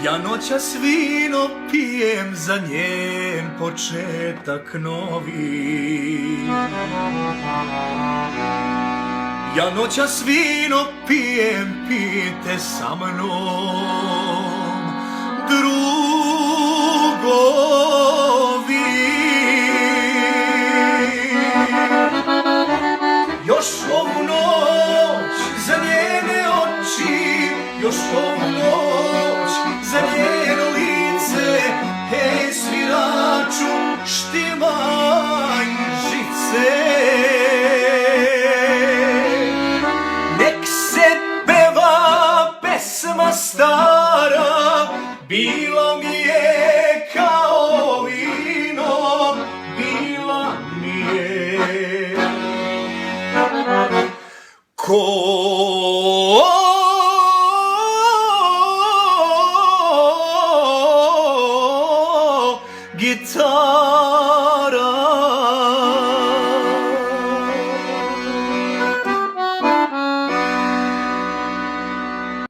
Ja noćas vino pijem za njen početak novi. Ja noćas vino pijem, pijte sa mnom, drugovi. Još ovu noć za njene oči, još ovu noć za njeno lice, hej sviraču štimaj žice. Nek se peva pesma stara, bila mi je kao vino, bila mi je. Ko